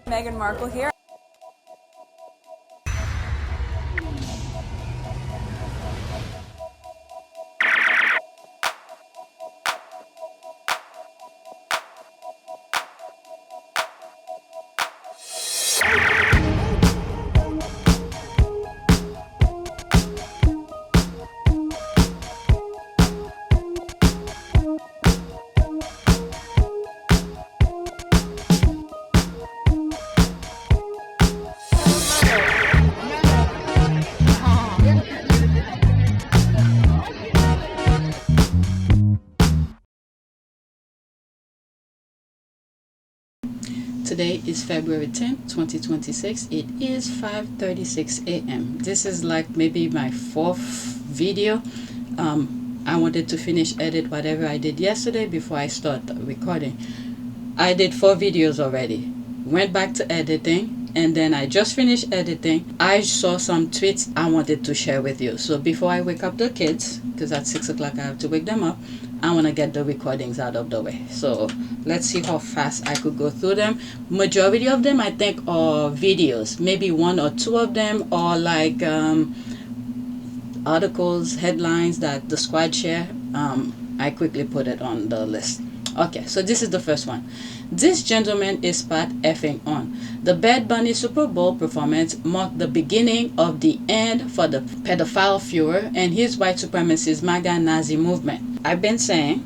Meghan Markle here. Today is February 10th, 2026. It is 5:36 a.m. This is like maybe my fourth video. I wanted to finish edit whatever I did yesterday before I start recording. I did 4 videos already. Went back to editing, and then I just finished editing. I saw some tweets I wanted to share with you. So before I wake up the kids, because at 6 o'clock I have to wake them up, I want to get the recordings out of the way. So let's see how fast I could go through them. Majority of them I think are videos. Maybe 1 or 2 of them are like articles, headlines that the squad share. I quickly put it on the list. Okay, so this is the first one. This gentleman is spot effing on. The Bad Bunny Super Bowl performance marked the beginning of the end for the pedophile Führer and his white supremacist MAGA Nazi movement. I've been saying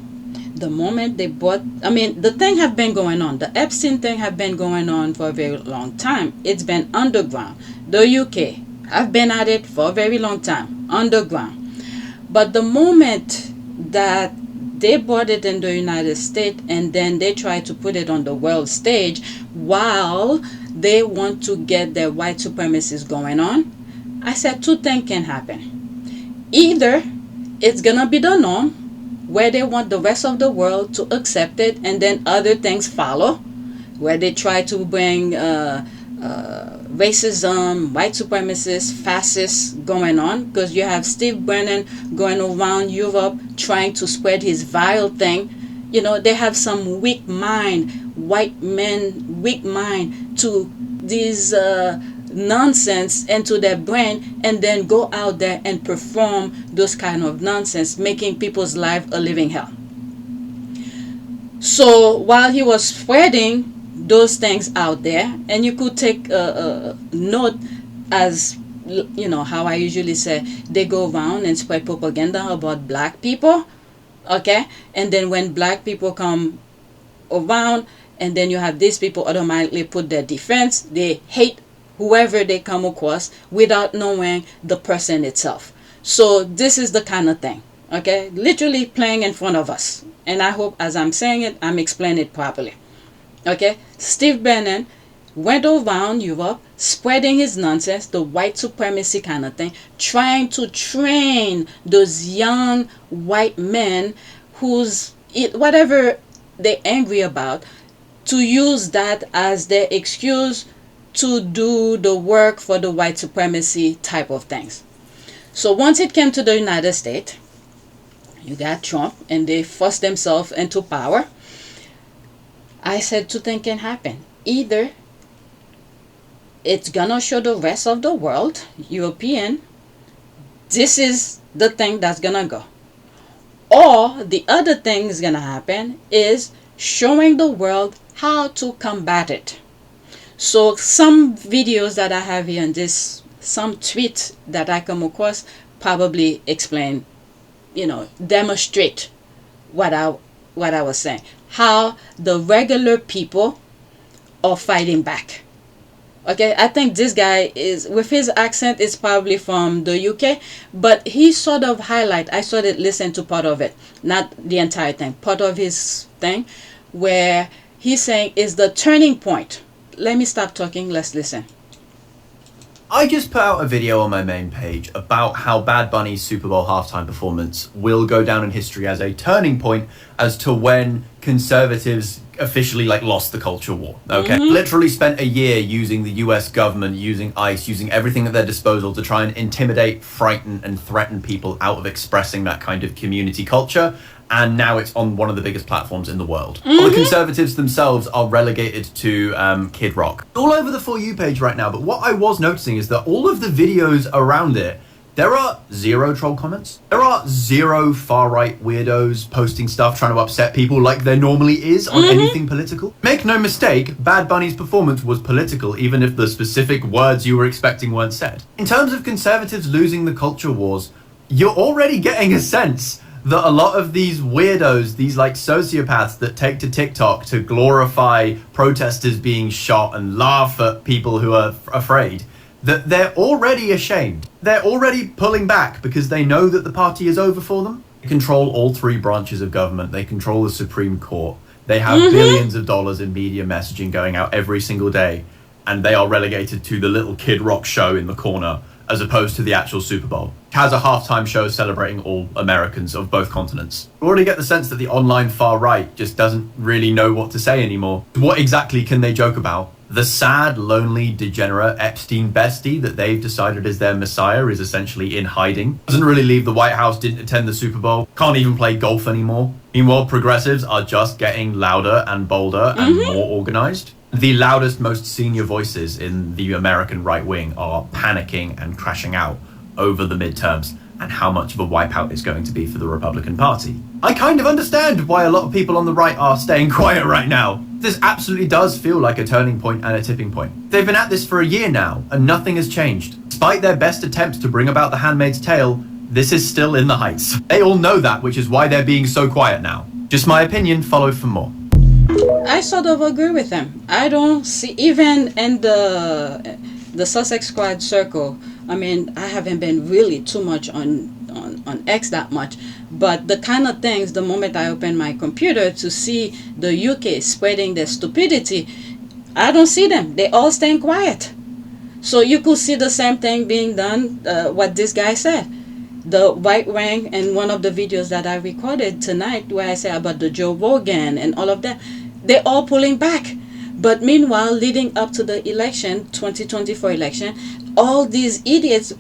the moment they bought, the thing have been going on. The Epstein thing have been going on for a very long time. It's been underground. The UK have been at it for a very long time, underground. But the moment that they bought it in the United States and then they try to put it on the world stage while they want to get their white supremacists going on, I said 2 things can happen. Either it's gonna be the norm where they want the rest of the world to accept it and then other things follow, where they try to bring racism, white supremacists, fascists going on, because you have Steve Bannon going around Europe trying to spread his vile thing. You know, they have some weak mind, white men, weak mind to these nonsense into their brain and then go out there and perform those kind of nonsense, making people's life a living hell. So while he was spreading those things out there, and you could take a note, as you know how I usually say, they go around and spread propaganda about black people, okay, and then when black people come around, and then you have these people automatically put their defense, they hate whoever they come across without knowing the person itself. So this is the kind of thing, okay, literally playing in front of us, and I hope as I'm saying it, I'm explaining it properly. Okay, Steve Bannon went around Europe spreading his nonsense, the white supremacy kind of thing, trying to train those young white men who's whatever they're angry about, to use that as their excuse to do the work for the white supremacy type of things. So once it came to the United States, you got Trump and they forced themselves into power. I said 2 things can happen. Either it's gonna show the rest of the world, European, this is the thing that's gonna go. Or the other thing is gonna happen is showing the world how to combat it. So some videos that I have here in this, some tweets that I come across probably explain, demonstrate what I was saying. How the regular people are fighting back. Okay, I think this guy is, with his accent, is probably from the UK, but he sort of I sort of listened to part of it, not the entire thing, part of his thing, where he's saying is the turning point. Let me stop talking, let's listen. I just put out a video on my main page about how Bad Bunny's Super Bowl halftime performance will go down in history as a turning point as to when conservatives officially like lost the culture war. Okay, literally spent a year using the US government, using ICE, using everything at their disposal to try and intimidate, frighten and threaten people out of expressing that kind of community culture. And now it's on one of the biggest platforms in the world. All the conservatives themselves are relegated to Kid Rock. All over the For You page right now, but what I was noticing is that all of the videos around it, there are 0 troll comments. There are 0 far-right weirdos posting stuff trying to upset people like there normally is on anything political. Make no mistake, Bad Bunny's performance was political, even if the specific words you were expecting weren't said. In terms of conservatives losing the culture wars, you're already getting a sense that a lot of these weirdos, these like sociopaths that take to TikTok to glorify protesters being shot and laugh at people who are afraid, that they're already ashamed. They're already pulling back because they know that the party is over for them. They control all 3 branches of government. They control the Supreme Court. They have billions of dollars in media messaging going out every single day. And they are relegated to the little Kid Rock show in the corner as opposed to the actual Super Bowl. It has a halftime show celebrating all Americans of both continents. You already get the sense that the online far right just doesn't really know what to say anymore. What exactly can they joke about? The sad, lonely, degenerate Epstein bestie that they've decided is their messiah is essentially in hiding. Doesn't really leave the White House, didn't attend the Super Bowl, can't even play golf anymore. Meanwhile, progressives are just getting louder and bolder and more organized. The loudest, most senior voices in the American right wing are panicking and crashing out over the midterms and how much of a wipeout it's going to be for the Republican Party. I kind of understand why a lot of people on the right are staying quiet right now. This absolutely does feel like a turning point and a tipping point. They've been at this for a year now and nothing has changed. Despite their best attempts to bring about the Handmaid's Tale, this is still in the heights. They all know that, which is why they're being so quiet now. Just my opinion, follow for more. I sort of agree with him. I don't see, even in the Sussex squad circle, I mean, I haven't been really too much on X that much, but the kind of things, the moment I open my computer to see the UK spreading their stupidity, I don't see them. They all staying quiet. So you could see the same thing being done, what this guy said. The white wing and one of the videos that I recorded tonight where I say about the Joe Rogan and all of that, they're all pulling back. But meanwhile, leading up to the election, 2024 election, all these idiots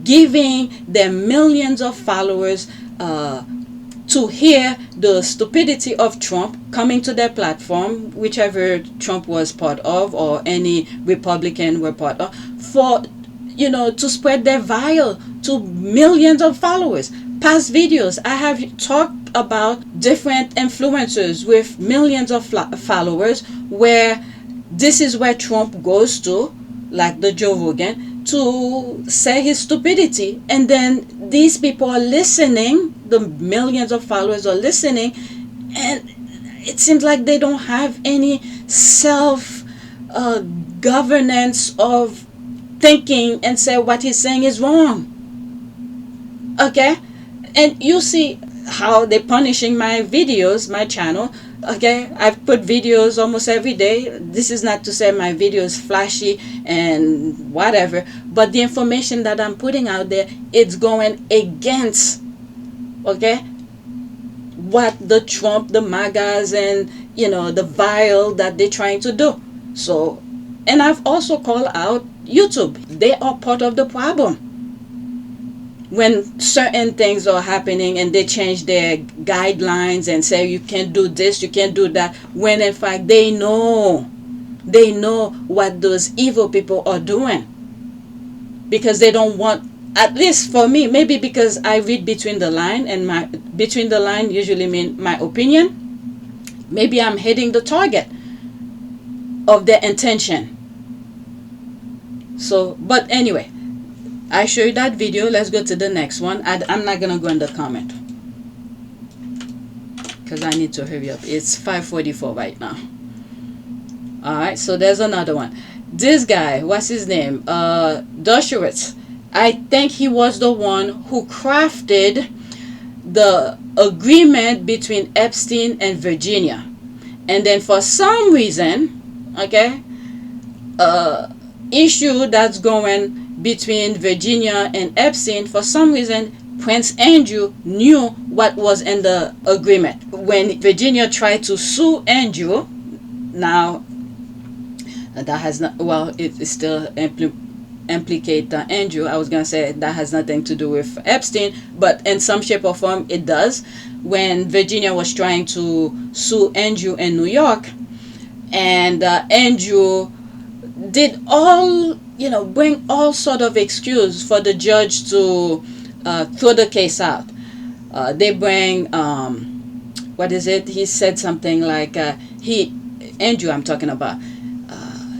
giving them millions of followers to hear the stupidity of Trump coming to their platform, whichever Trump was part of or any Republican were part of, for, you know, to spread their vile to millions of followers. Past videos, I have talked about different influencers with millions of followers where this is where Trump goes to, like the Joe Rogan, to say his stupidity. And then these people are listening, the millions of followers are listening, and it seems like they don't have any self governance of thinking and say what he's saying is wrong. Okay? And you see how they're punishing my videos, my channel. Okay, I've put videos almost every day. This is not to say my video is flashy and whatever, but the information that I'm putting out there, it's going against, okay, what the Trump, the MAGAs, and, you know, the vile that they're trying to do. So, and I've also called out YouTube. They are part of the problem. When certain things are happening and they change their guidelines and say you can't do this, you can't do that, when in fact they know what those evil people are doing, because they don't want, at least for me, maybe because I read between the line, and my between the line usually mean my opinion, maybe I'm hitting the target of their intention. So, but anyway, I show you that video. Let's go to the next one. I'm not gonna go in the comment because I need to hurry up. It's 5:44 right now. Alright, so there's another one. This guy, what's his name? Dershowitz. I think he was the one who crafted the agreement between Epstein and Virginia. And then for some reason, okay, issue that's going between Virginia and Epstein, for some reason Prince Andrew knew what was in the agreement. when Virginia tried to sue Andrew, now that has not, well, it still implicate Andrew. I was gonna say that has nothing to do with Epstein, but in some shape or form it does. When Virginia was trying to sue Andrew in New York, and Andrew did all, bring all sort of excuse for the judge to throw the case out. They bring what is it? He said something like Andrew, I'm talking about.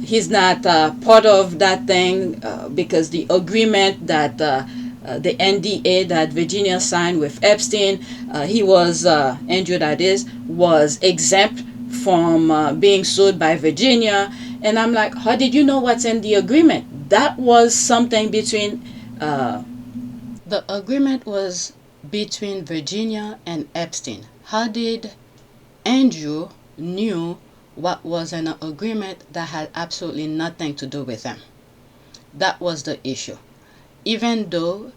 He's not part of that thing because the agreement that the NDA that Virginia signed with Epstein, he was Andrew, that is, was exempt from being sued by Virginia. And I'm like, how did you know what's in the agreement? That was something between the agreement was between Virginia and Epstein. How did Andrew knew what was an agreement that had absolutely nothing to do with him? That was the issue. Even though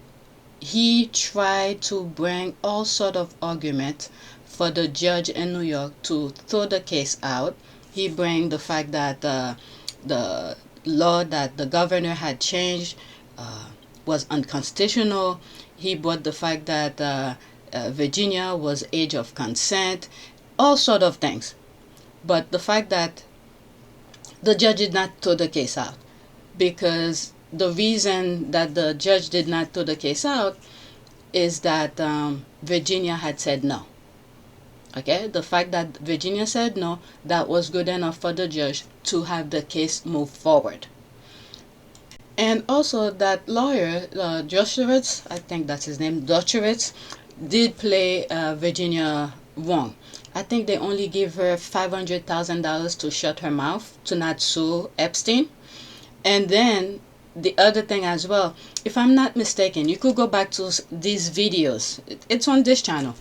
he tried to bring all sort of argument for the judge in New York to throw the case out, he bring the fact that the law that the governor had changed was unconstitutional. He brought the fact that Virginia was age of consent, all sort of things. But the fact that the judge did not throw the case out, because the reason that the judge did not throw the case out is that Virginia had said no. Okay, the fact that Virginia said no, that was good enough for the judge to have the case move forward. And also that lawyer, Dershowitz, I think that's his name, Dershowitz, did play Virginia wrong. I think they only gave her $500,000 to shut her mouth, to not sue Epstein. And then the other thing as well, if I'm not mistaken, you could go back to these videos. It's on this channel.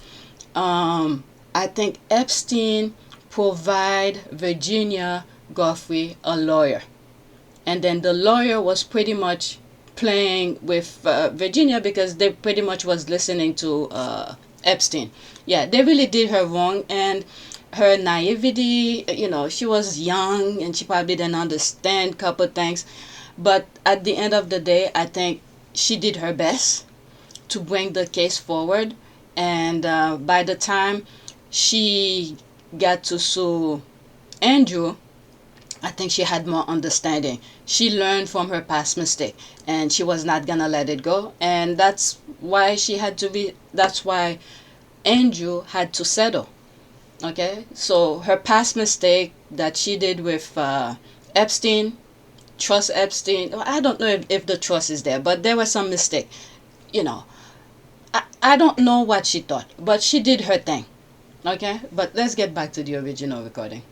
I think Epstein provide Virginia Giuffre a lawyer. And then the lawyer was pretty much playing with Virginia because they pretty much was listening to Epstein. Yeah, they really did her wrong, and her naivety, she was young and she probably didn't understand a couple things. But at the end of the day, I think she did her best to bring the case forward. And by the time she got to sue Andrew, I think she had more understanding. She learned from her past mistake, and she was not gonna let it go. And that's why that's why Andrew had to settle. Okay, so her past mistake that she did with Epstein, trust Epstein. I don't know if the trust is there, but there was some mistake. I don't know what she thought, but she did her thing. Okay, but let's get back to the original recording.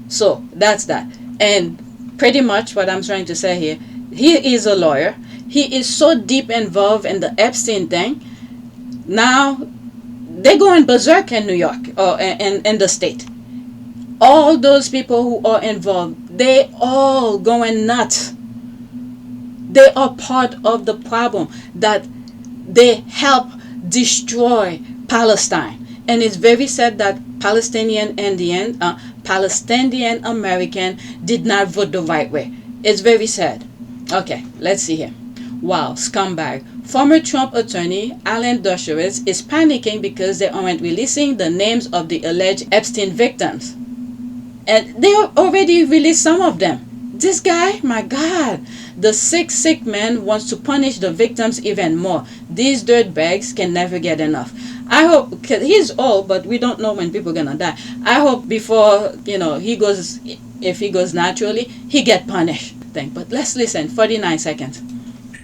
So that's that. And pretty much what I'm trying to say here, he is a lawyer. He is so deep involved in the Epstein thing. Now they're going berserk in New York or in the state. All those people who are involved, they all going nuts. They are part of the problem that they help destroy Palestine. And it's very sad that Palestinian Indian, Palestinian American did not vote the right way. It's very sad. Okay, let's see here. Wow, scumbag. Former Trump attorney Alan Dershowitz is panicking because they aren't releasing the names of the alleged Epstein victims. And they already released some of them. This guy, my God, the sick man wants to punish the victims even more. These dirtbags can never get enough. I hope, cause he's old, but we don't know when people are gonna die. I hope before, he goes, if he goes naturally, he get punished. But let's listen, 49 seconds.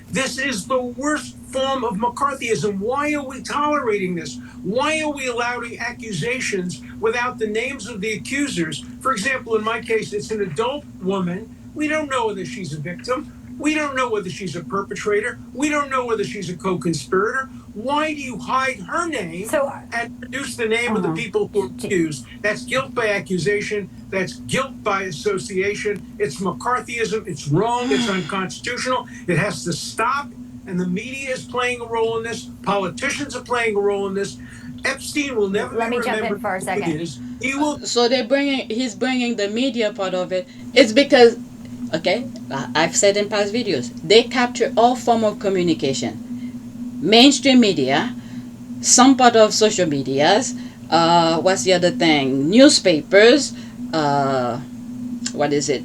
This is the worst form of McCarthyism. Why are we tolerating this? Why are we allowing accusations without the names of the accusers? For example, in my case, it's an adult woman. We don't know whether she's a victim. We don't know whether she's a perpetrator. We don't know whether she's a co-conspirator. Why do you hide her name and produce the name of the people who are accused? That's guilt by accusation. That's guilt by association. It's McCarthyism. It's wrong. It's unconstitutional. It has to stop. And the media is playing a role in this. Politicians are playing a role in this. Epstein will never Let be me jump in remembered for a who it second. is. He will. So he's bringing the media part of it. It's because, okay, I've said in past videos, they capture all form of communication. Mainstream media, some part of social medias, what's the other thing? Newspapers, what is it?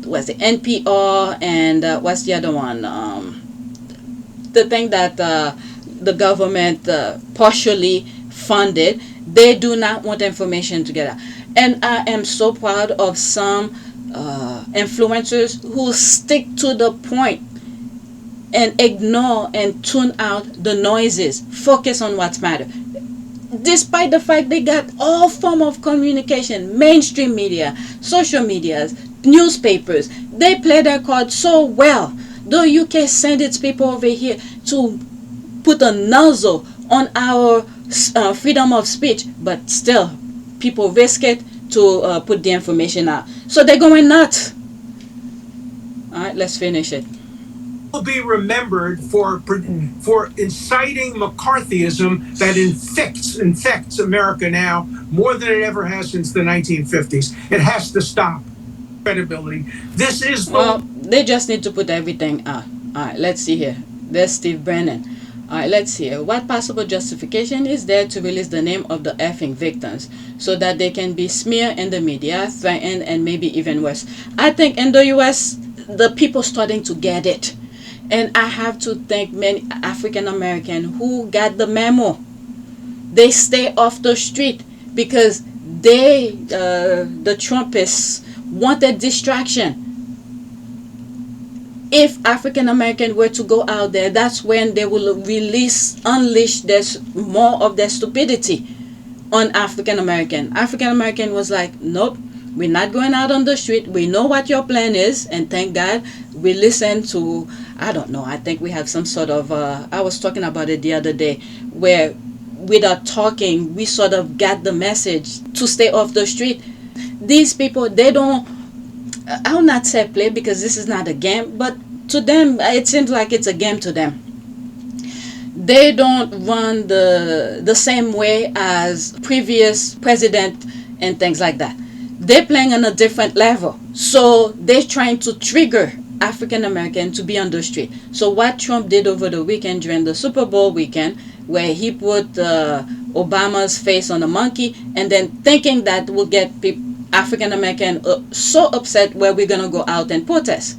What's the NPR, and what's the other one? The thing that the government partially funded. They do not want information together. And I am so proud of some influencers who stick to the point and ignore and tune out the noises. Focus on what's matter. Despite the fact they got all form of communication, mainstream media, social medias, newspapers, they play their cards so well. The UK send its people over here to put a nozzle on our freedom of speech, but still people risk it to put the information out. So they're going nuts. All right, let's finish it. Will be remembered for inciting McCarthyism that infects America now more than it ever has since the 1950s. It has to stop. Credibility. This is well, they just need to put everything out. All right, let's see here. There's Steve Bannon. All right, let's see here. What possible justification is there to release the name of the effing victims so that they can be smeared in the media, threatened, and maybe even worse? I think in the US, the people starting to get it. And I have to thank many African Americans who got the memo. They stay off the street because the Trumpists wanted distraction. If African Americans were to go out there, that's when they will unleash more of their stupidity on African American. African American was like, nope, we're not going out on the street. We know what your plan is, and thank God we listen to, I don't know, I think we have some sort of, I was talking about it the other day, where without talking, we sort of got the message to stay off the street. These people, they don't, I'll not say play because this is not a game, but to them, it seems like it's a game to them. They don't run the same way as previous president and things like that. They're playing on a different level. So they're trying to trigger African American to be on the street. So what Trump did over the weekend during the Super Bowl weekend, where he put Obama's face on a monkey, and then thinking that will get African American so upset where we're gonna go out and protest.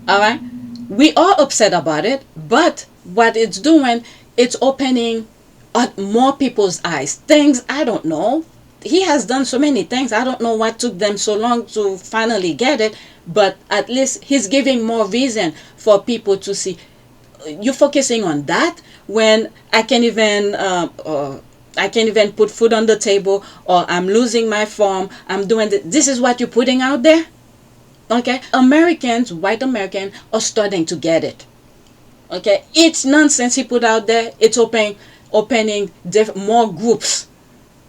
All right, we are upset about it, but what it's doing, it's opening up more people's eyes. Things I don't know. He has done so many things. I don't know what took them so long to finally get it, but at least he's giving more reason for people to see. You're focusing on that when I can't even put food on the table, or I'm losing my farm. I'm doing this is what you're putting out there. Okay, Americans, white Americans, are starting to get it. Okay, each nonsense he put out there, it's opening more groups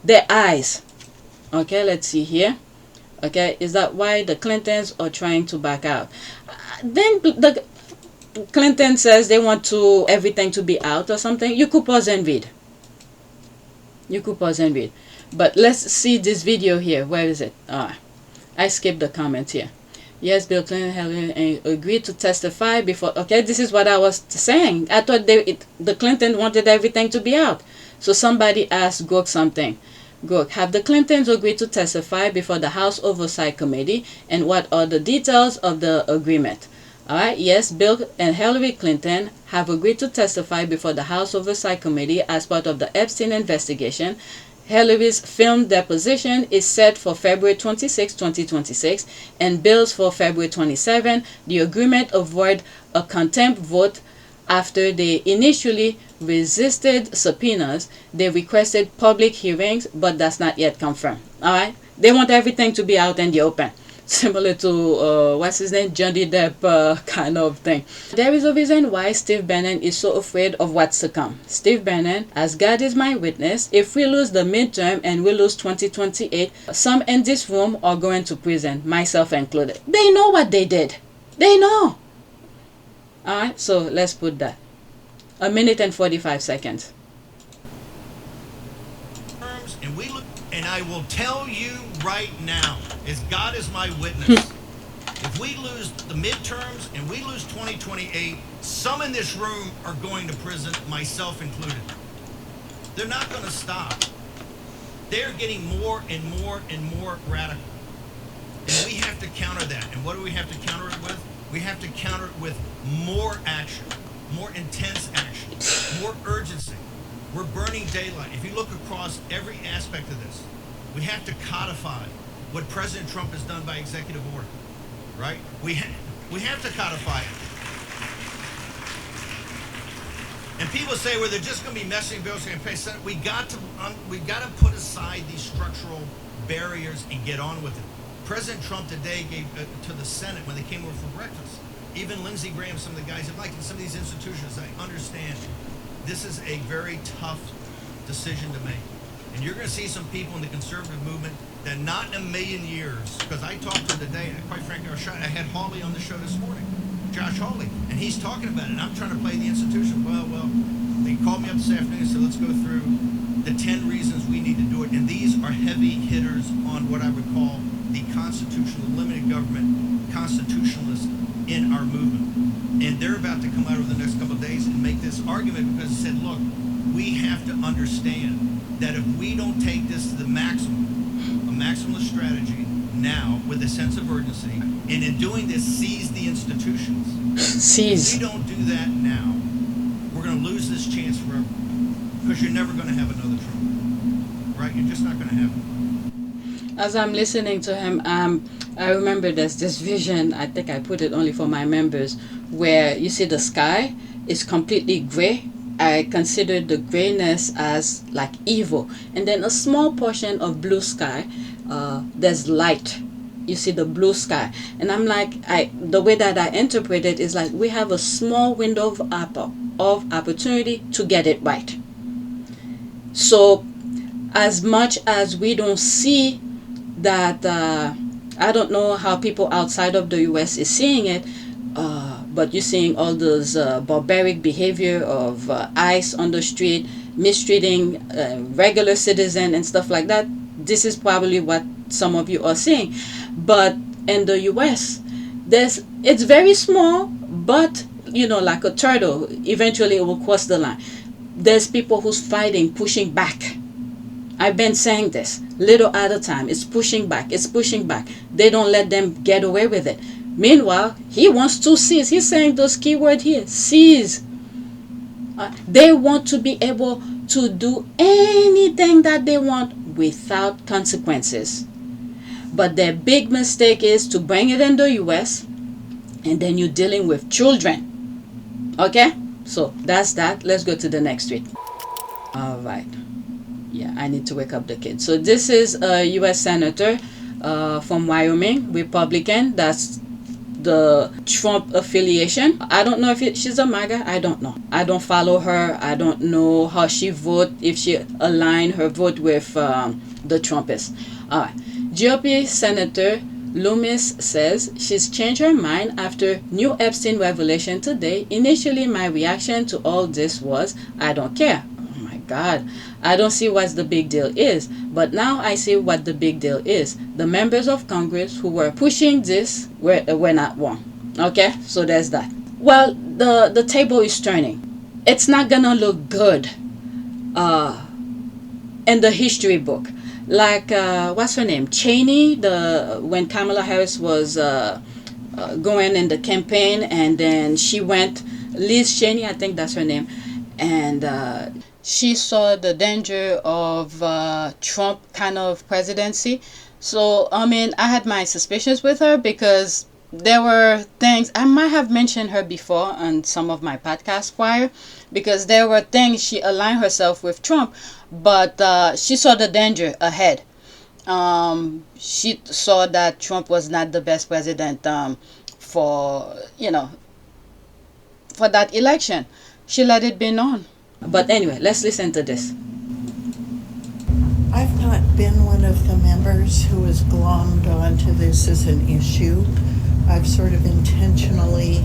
their eyes. Okay, let's see here. Okay, is that why the Clintons are trying to back out? Then the Clinton says they want everything to be out or something. You could pause and read. But let's see this video here. Where is it? I skipped the comments here. Yes, Bill Clinton agreed to testify before. Okay, this is what I was saying. I thought the Clinton wanted everything to be out. So somebody asked Gork something. Gork, have the Clintons agreed to testify before the House Oversight Committee, and what are the details of the agreement? All right, yes, Bill and Hillary Clinton have agreed to testify before the House Oversight Committee as part of the Epstein investigation. Hillary's filmed deposition is set for February 26, 2026, and Bill's for February 27. The agreement avoided a contempt vote after they initially resisted subpoenas. They requested public hearings, but that's not yet confirmed. All right, they want everything to be out in the open. Similar to, what's his name, Johnny Depp kind of thing. There is a reason why Steve Bannon is so afraid of what's to come. Steve Bannon, as God is my witness, if we lose the midterm and we lose 2028, some in this room are going to prison, myself included. They know what they did. They know. Alright, so let's put that. 1 minute and 45 seconds. and I will tell you right now, as God is my witness, if we lose the midterms and we lose 2028, some in this room are going to prison, myself included. They're not going to stop. They're getting more and more and more radical. And we have to counter that. And what do we have to counter it with? We have to counter it with more action, more intense action, more urgency. We're burning daylight. If you look across every aspect of this, we have to codify what President Trump has done by executive order, right? We have to codify it. And people say, well, they're just going to be messing bills and pay Senate. We got to put aside these structural barriers and get on with it. President Trump today gave to the Senate when they came over for breakfast. Even Lindsey Graham, some of the guys, like in some of these institutions, I understand this is a very tough decision to make. And you're going to see some people in the conservative movement that not in a million years, because I talked to them today, and quite frankly, I had Hawley on the show this morning, Josh Hawley, and he's talking about it, and I'm trying to play the institution. Well, they called me up this afternoon and said, let's go through the 10 reasons we need to do it. And these are heavy hitters on what I would call the constitutional, limited government constitutionalists in our movement. And they're about to come out over the next couple of days and make this argument because they said, look, we have to understand that if we don't take this to the maximum, a maximalist strategy now with a sense of urgency, and in doing this, seize the institutions. Seize. If we don't do that now, we're going to lose this chance forever. Because you're never going to have another Trump. Right? You're just not going to have it. As I'm listening to him, I remember there's this vision, I think I put it only for my members, where you see the sky is completely gray. I consider the grayness as like evil. And then a small portion of blue sky, there's light. You see the blue sky. And I'm like, the way that I interpret it is like we have a small window of opportunity to get it right. So as much as we don't see that, I don't know how people outside of the US is seeing it, but you're seeing all those barbaric behavior of ICE on the street, mistreating regular citizen and stuff like that. This is probably what some of you are seeing. But in the US, it's very small, but like a turtle, eventually it will cross the line. There's people who's fighting, pushing back. I've been saying this, little at a time. It's pushing back. It's pushing back. They don't let them get away with it. Meanwhile, he wants to seize. He's saying those keywords here, seize. They want to be able to do anything that they want without consequences. But their big mistake is to bring it in the US, and then you're dealing with children. Okay? So that's that. Let's go to the next tweet. All right. Yeah, I need to wake up the kids. So this is a U.S. Senator from Wyoming, Republican. That's the Trump affiliation. I don't know if she's a MAGA. I don't know. I don't follow her. I don't know how she vote, if she aligned her vote with the Trumpists. All right. GOP Senator Lummis says she's changed her mind after new Epstein revelation today. Initially, my reaction to all this was, I don't care. Oh my God. I don't see what the big deal is. But now I see what the big deal is. The members of Congress who were pushing this were not wrong. Okay? So there's that. Well, the table is turning. It's not gonna look good in the history book. Like, what's her name? Cheney, when Kamala Harris was going in the campaign, and then she went, Liz Cheney, I think that's her name, and she saw the danger of Trump kind of presidency. So, I mean, I had my suspicions with her because there were things, I might have mentioned her before on some of my podcasts prior, because there were things she aligned herself with Trump, but she saw the danger ahead. She saw that Trump was not the best president for that election. She let it be known. But anyway, let's listen to this. I've not been one of the members who has glommed onto this as an issue. I've sort of intentionally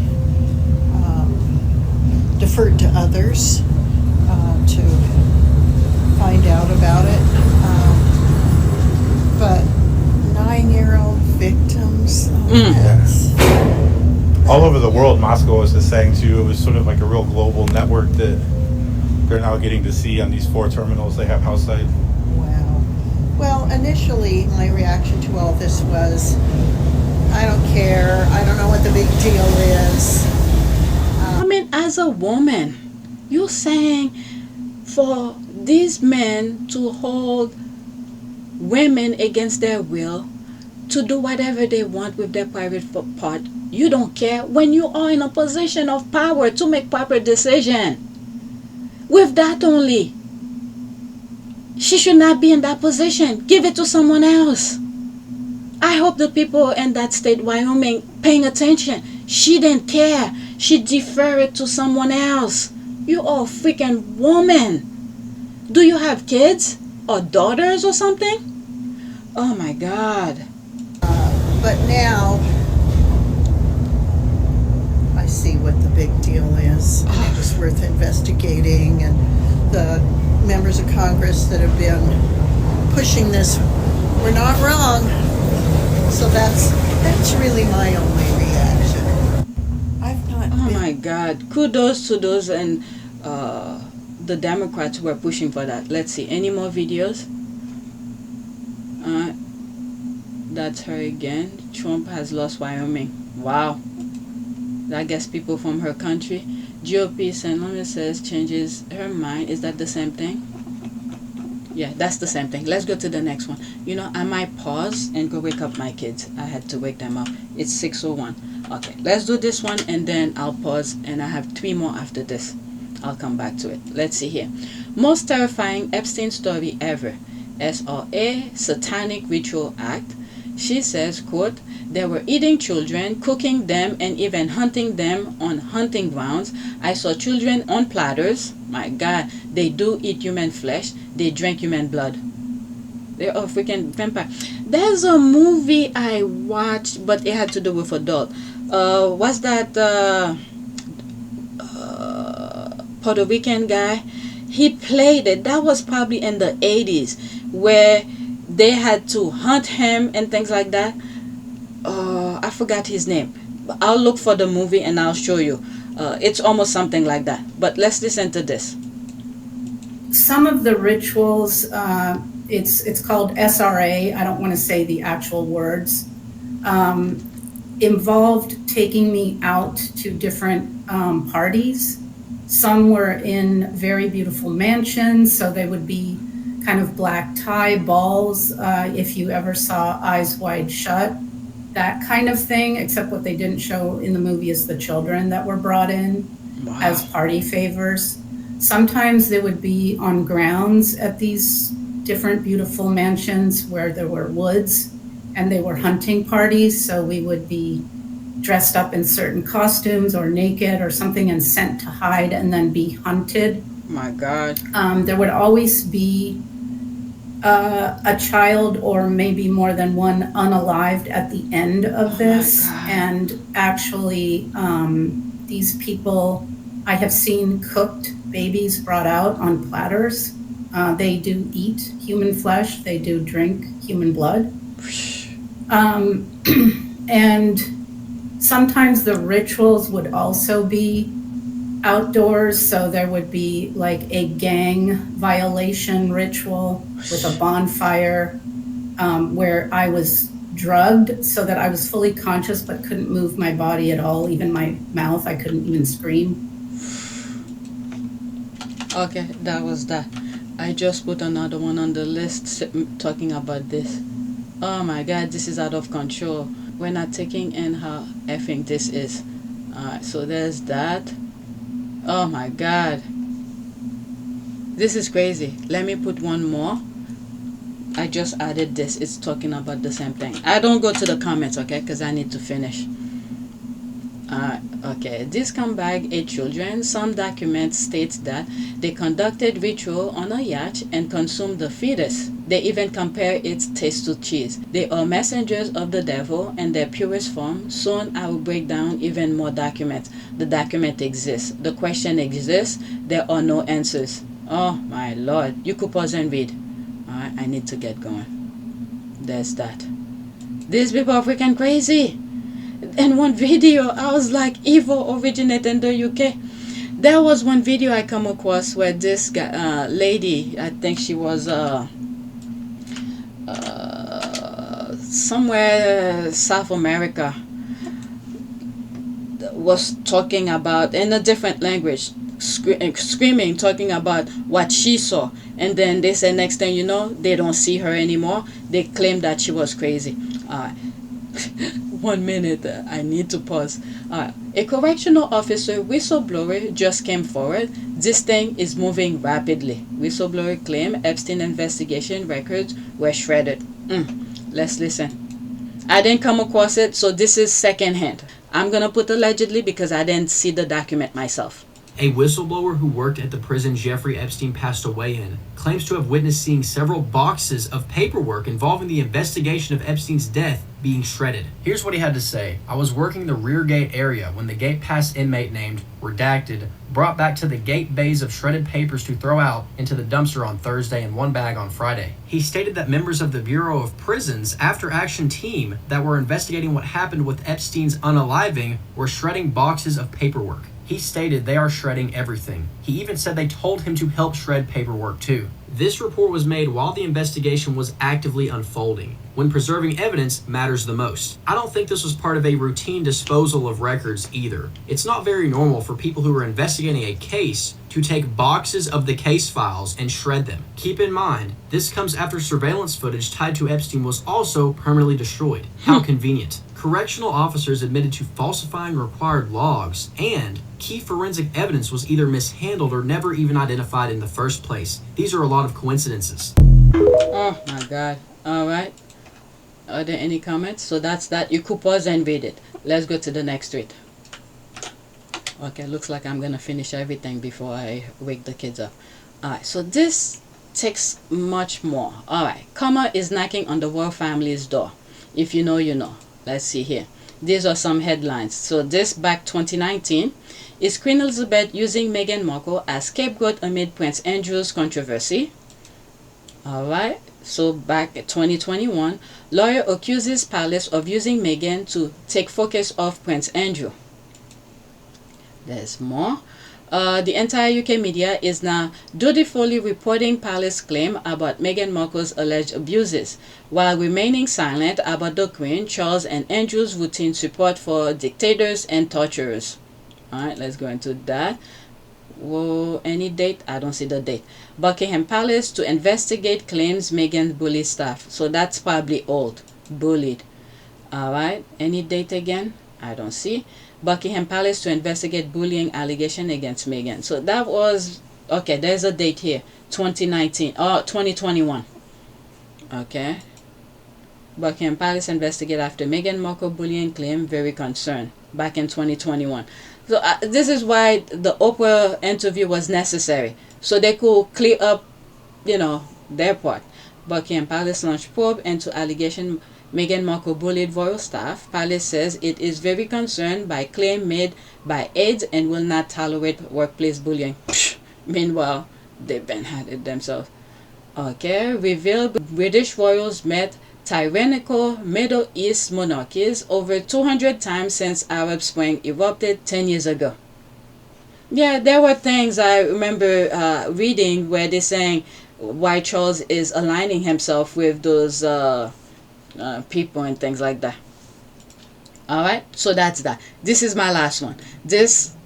deferred to others to find out about it. all over the world. Moscow was just saying too, it was sort of like a real global network that they're now getting to see on these 4 terminals they have outside. Wow. Well, initially, my reaction to all this was, I don't care. I don't know what the big deal is. I mean, as a woman, you're saying for these men to hold women against their will, to do whatever they want with their private part, you don't care when you are in a position of power to make proper decision. With that only, she should not be in that position. Give it to someone else. I hope the people in that state, Wyoming, paying attention. She didn't care. She deferred it to someone else. You are a freaking woman. Do you have kids or daughters or something? Oh my God. But now, I see what the big deal is. And it was worth investigating. And the members of Congress that have been pushing this were not wrong. So that's really my only reaction. I've not Oh been... my God. Kudos to those and the Democrats who are pushing for that. Let's see. Any more videos? That's her again. Trump has lost Wyoming. Wow. I guess people from her country. GOP Sen Lummis says changes her mind. Is that the same thing? Yeah, that's the same thing. Let's go to the next one. You know, I might pause and go wake up my kids. I had to wake them up. It's 6:01. Okay, let's do this one and then I'll pause, and I have 3 more after this. I'll come back to it. Let's see here. Most terrifying Epstein story ever. SRA, Satanic Ritual Act. She says, quote, they were eating children, cooking them, and even hunting them on hunting grounds. I saw children on platters. My God, they do eat human flesh. They drink human blood. They are freaking vampire. There's a movie I watched, but it had to do with adult. What's that Puerto Rican guy? He played it. That was probably in the 80s, where they had to hunt him and things like that. I forgot his name. I'll look for the movie and I'll show you. It's almost something like that. But let's listen to this. Some of the rituals, it's called SRA, I don't want to say the actual words, involved taking me out to different parties. Some were in very beautiful mansions, so they would be kind of black tie balls, if you ever saw Eyes Wide Shut, that kind of thing, except what they didn't show in the movie is the children that were brought in as party favors. Sometimes they would be on grounds at these different beautiful mansions where there were woods, and they were hunting parties, so we would be dressed up in certain costumes or naked or something and sent to hide and then be hunted. My God. There would always be a child or maybe more than one unalived at the end of this. And actually, these people, I have seen cooked babies brought out on platters. They do eat human flesh. They do drink human blood. And sometimes the rituals would also be outdoors, so there would be like a gang violation ritual with a bonfire, where I was drugged so that I was fully conscious but couldn't move my body at all, even my mouth. I couldn't even scream. Okay, that was that. I just put another one on the list talking about this. Oh my God, this is out of control. We're not taking in how effing this is. Alright, so there's that. Oh my God. This is crazy. Let me put one more. I just added this. It's talking about the same thing. I don't go to the comments, okay? Because I need to finish. Okay. This scumbag ate children. Some documents states that they conducted ritual on a yacht and consumed the fetus. They even compare its taste to cheese. They are messengers of the devil in their purest form. Soon I will break down even more documents. The document exists. The question exists. There are no answers. Oh my Lord. You could pause and read. Alright, I need to get going. There's that. These people are freaking crazy. And one video, I was like, evil originate in the UK. There was one video I come across where this guy, lady, I think she was somewhere South America, was talking about in a different language, screaming, talking about what she saw. And then they said next thing you know, they don't see her anymore. They claim that she was crazy. 1 minute, I need to pause. A correctional officer whistleblower just came forward. This thing is moving rapidly. Whistleblower claim Epstein investigation records were shredded. Let's listen. I didn't come across it, so this is secondhand. I'm gonna put allegedly because I didn't see the document myself. A whistleblower who worked at the prison Jeffrey Epstein passed away in claims to have witnessed seeing several boxes of paperwork involving the investigation of Epstein's death being shredded. Here's what he had to say. I was working the rear gate area when the gate pass inmate named Redacted brought back to the gate bays of shredded papers to throw out into the dumpster on Thursday and one bag on Friday. He stated that members of the Bureau of Prisons After Action team that were investigating what happened with Epstein's unaliving were shredding boxes of paperwork. He stated they are shredding everything. He even said they told him to help shred paperwork too. This report was made while the investigation was actively unfolding, when preserving evidence matters the most. I don't think this was part of a routine disposal of records either. It's not very normal for people who are investigating a case to take boxes of the case files and shred them. Keep in mind, this comes after surveillance footage tied to Epstein was also permanently destroyed. How convenient. Correctional officers admitted to falsifying required logs, and key forensic evidence was either mishandled or never even identified in the first place. These are a lot of coincidences. Oh my god. Alright. Are there any comments? So that's that. You could pause and read it. Let's go to the next tweet. Okay, looks like I'm gonna finish everything before I wake the kids up. Alright, so this takes much more. Alright, Comma is knocking on the royal family's door. If you know, you know. Let's see here. These are some headlines. So this back 2019. Is Queen Elizabeth using Meghan Markle as scapegoat amid Prince Andrew's controversy? Alright. So back at 2021. Lawyer accuses palace of using Meghan to take focus off Prince Andrew. There's more. The entire UK media is now dutifully reporting palace claim about Meghan Markle's alleged abuses, while remaining silent about the Queen, Charles and Andrew's routine support for dictators and torturers. Alright, let's go into that. Whoa, any date? I don't see the date. Buckingham Palace to investigate claims Meghan bullied staff. So that's probably old. Bullied. Alright, any date again? I don't see. Buckingham Palace to investigate bullying allegation against Meghan. So that was, okay, there's a date here. 2019, 2021. Okay. Buckingham Palace investigate after Meghan Markle bullying claim, very concerned. Back in 2021. So this is why the Oprah interview was necessary. So they could clear up, you know, their part. Buckingham Palace launched probe into allegation Meghan Markle bullied royal staff. Palace says it is very concerned by claim made by aides and will not tolerate workplace bullying. Meanwhile, they've been had it themselves. Okay, revealed British royals met tyrannical Middle East monarchies over 200 times since Arab Spring erupted 10 years ago. Yeah, there were things I remember reading where they're saying why Charles is aligning himself with those people and things like that. Alright, so that's that. This is my last one. This,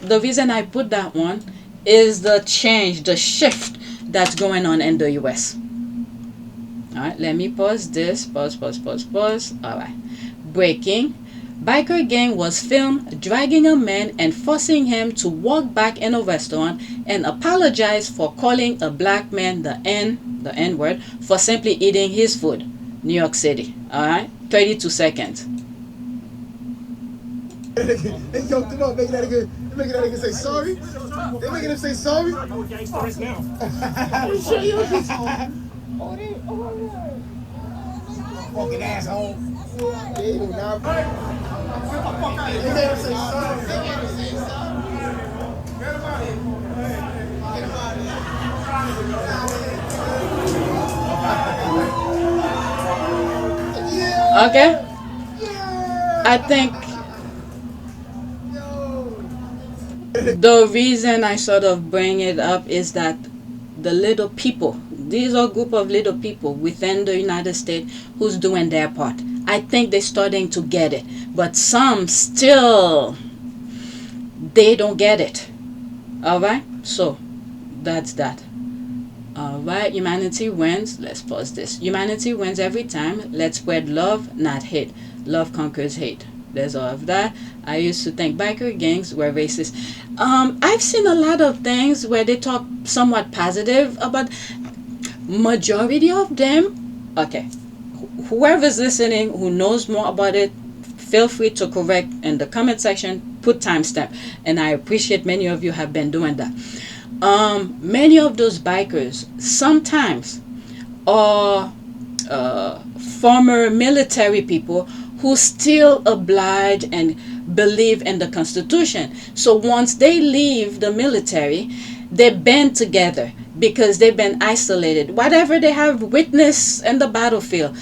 the reason I put that one is the change, the shift that's going on in the US. Alright, let me pause this. Pause. Alright. Breaking. Biker gang was filmed dragging a man and forcing him to walk back in a restaurant and apologize for calling a black man the N-word for simply eating his food. New York City. Alright? 32 seconds. Hey, yo, come on, making that nigga say sorry. They making him say sorry. Fucking asshole. They made him say sorry. They made him say sorry. Get him out of here. Get him out of here. Okay? Yeah. I think the reason I sort of bring it up is that the little people, these are a group of little people within the United States who's doing their part. I think they're starting to get it, but some still, they don't get it. All right, so that's that. All right, humanity wins. Let's pause this. Humanity wins every time. Let's spread love, not hate. Love conquers hate. There's all of that. I used to think biker gangs were racist. I've seen a lot of things where they talk somewhat positive about. Majority of them, okay. Whoever's listening who knows more about it, feel free to correct in the comment section. Put timestamp, and I appreciate many of you have been doing that. Many of those bikers sometimes are former military people who still oblige and believe in the Constitution. So once they leave the military, they band together because they've been isolated. Whatever they have witnessed in the battlefield,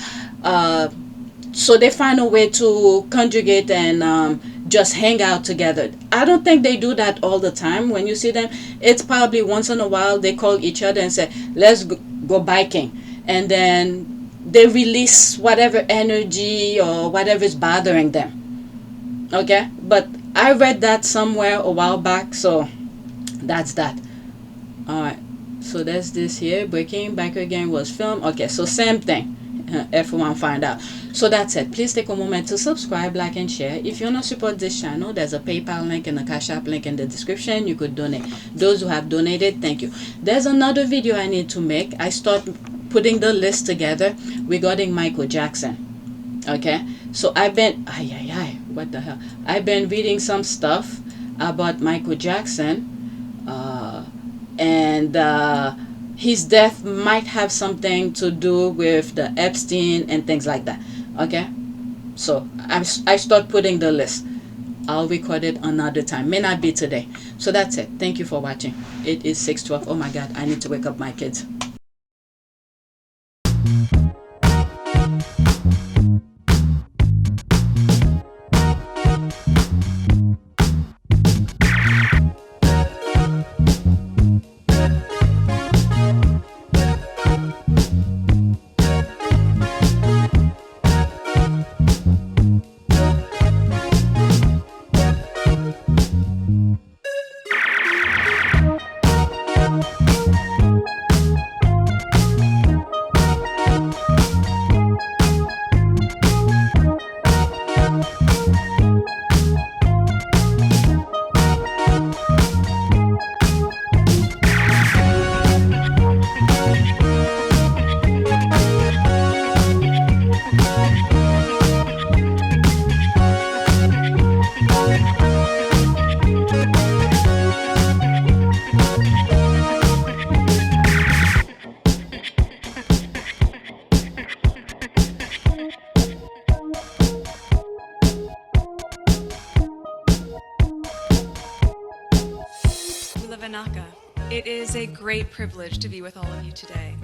so they find a way to conjugate and just hang out together. I don't think they do that all the time. When you see them, it's probably once in a while they call each other and say, let's go biking. And then they release whatever energy or whatever is bothering them. Okay? But I read that somewhere a while back, so that's that. Alright. So there's this here. Breaking Biker Gang was filmed. Okay, so same thing. Everyone find out. So that's it. Please take a moment to subscribe, like, and share. If you want to support this channel, there's a PayPal link and a Cash App link in the description. You could donate. Those who have donated, thank you. There's another video I need to make. I start putting the list together regarding Michael Jackson. Okay, so I've been what the hell? I've been reading some stuff about Michael Jackson, and his death might have something to do with the Epstein and things like that. Okay, so I start putting the list. I'll record it another time. May not be today. So that's it. Thank you for watching. It is 6:12. Oh my God, I need to wake up my kids. It is a great privilege to be with all of you today.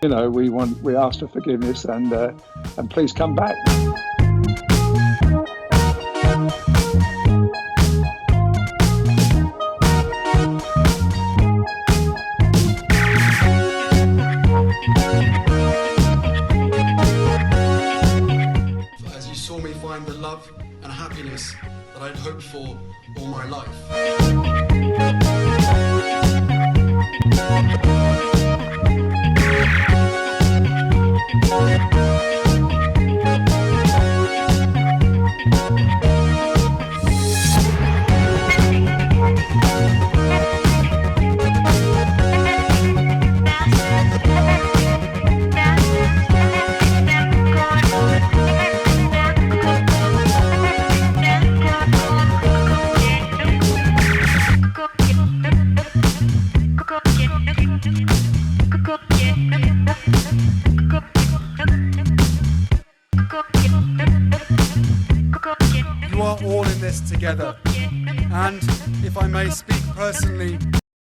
You know, we ask for forgiveness and please come back. As you saw me find the love and happiness that I'd hoped for all my life. Go. together. And if I may speak personally,